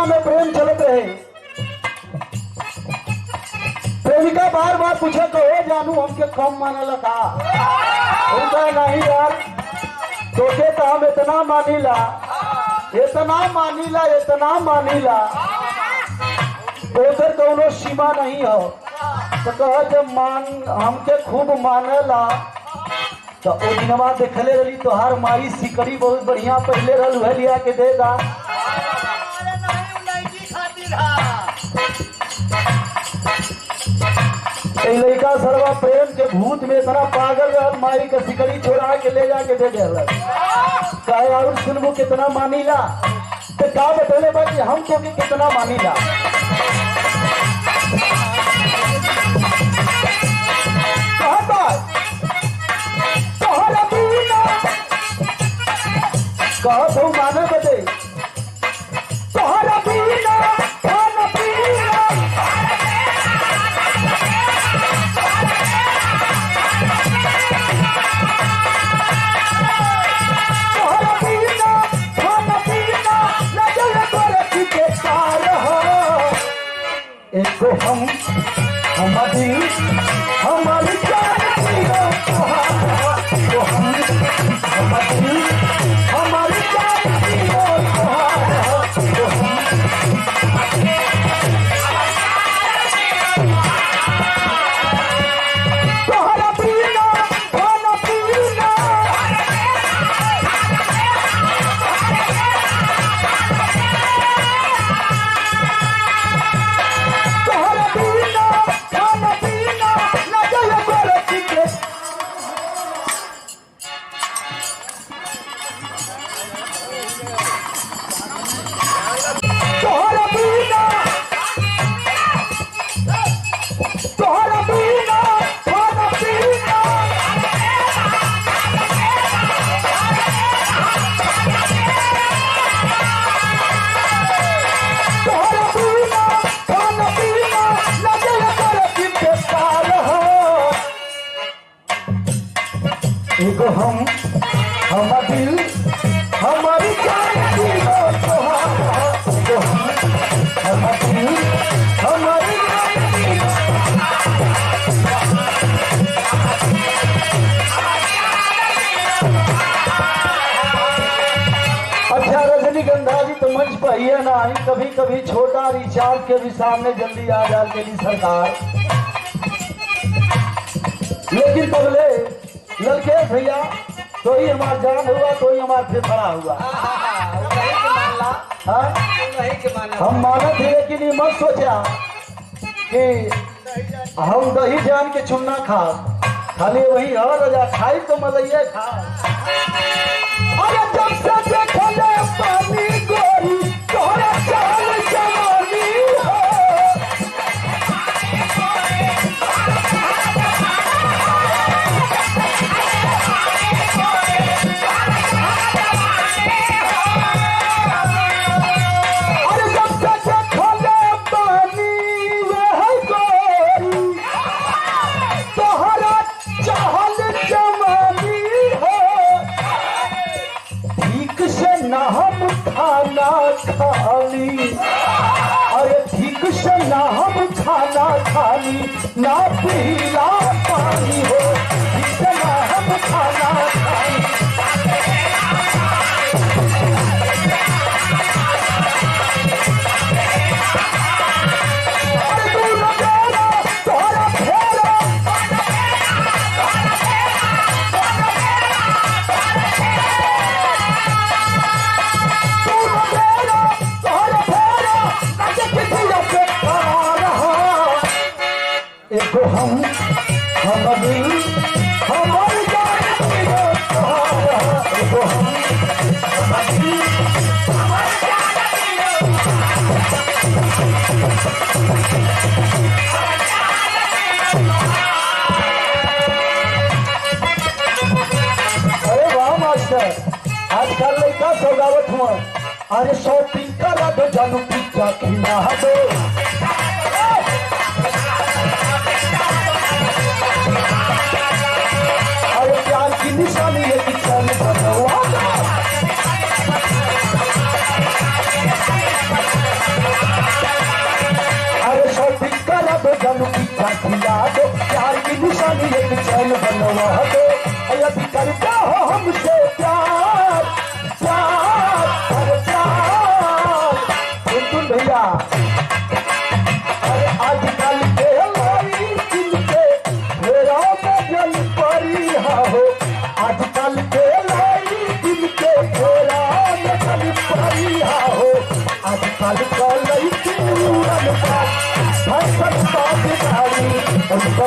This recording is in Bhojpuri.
प्रेमिका में प्रेम चलत रहे। प्रेमिका बार बार पूछे कहो जानू हमके कम मानल का। उनका नहीं यार, तोके तो हम इतना मानीला, इतना मानीला, इतना मानीला, उधर कोनो सीमा नहीं हो। तो कह जब मान हमके खूब मानेला तो ओ दिनवा देखले रही तोहार माई सिकड़ी बहुत बढ़िया पहले रल वह लिया के दे दा। लड़का सरवा प्रेम के भूत में इतना पागल रहल, माई के सिकड़ी छोड़ा के ले जाके दे दे। कहे और सुनबो कितना मानीला, तो का बतौले भाई हम तो कितना मानीला। कहा तो माने बदे तोहरा पीना खाना पीना तोहरा पीना खाना पीना लगल तोरे के सार हो। एको हम हमारी हमारी जान पीना तो हम हमारी हमारी एको हम हमारा दिल हमारी जान एको हम हमारा दिल हमारी अच्छा रजनीगंधा जी तो मंच पर ही ना आई, कभी कभी छोटा रिचार्ज के भी सामने जल्दी आ जाती थी सरकार। लेकिन तबले ललकेश भैया तो ही हमारा जान हुआ, तो ही हमारा फिर खड़ा हुआ। हम माना थे लेकिन ये मत सोचा कि हम दही जान के चुनना खा, खाली वही और रजा खाई तो मलैया खा। अरे जब से देखले पानी गोरी तोहरा चाल जवानी हो। अरे ठीक से ना हम खाना खाली ना पीला पानी हो, ठीक से ना हम खाना खाली। एको हम हमारा दिल हमारी जान एको हम हमारा दिल हमारी अरे वाह मास्टर, आजकल लड़का सौगावत हुआ। अरे 100 टिक्का ला दो जानू पिज्जा खिला दो। अरे प्यार की निशानी है कि चल बनवा दो। रानी एक चैन बनवा दे, यदि करते हो हमसे प्यार प्यार अरे प्यार। सुन भैया, अरे आजकल के लाई जिनके फेरा में जल परी हो, आजकल के लाई जिनके फेरा में जल परी हो, आजकल का लई उड़न का फैशन का बिगाड़ी उनको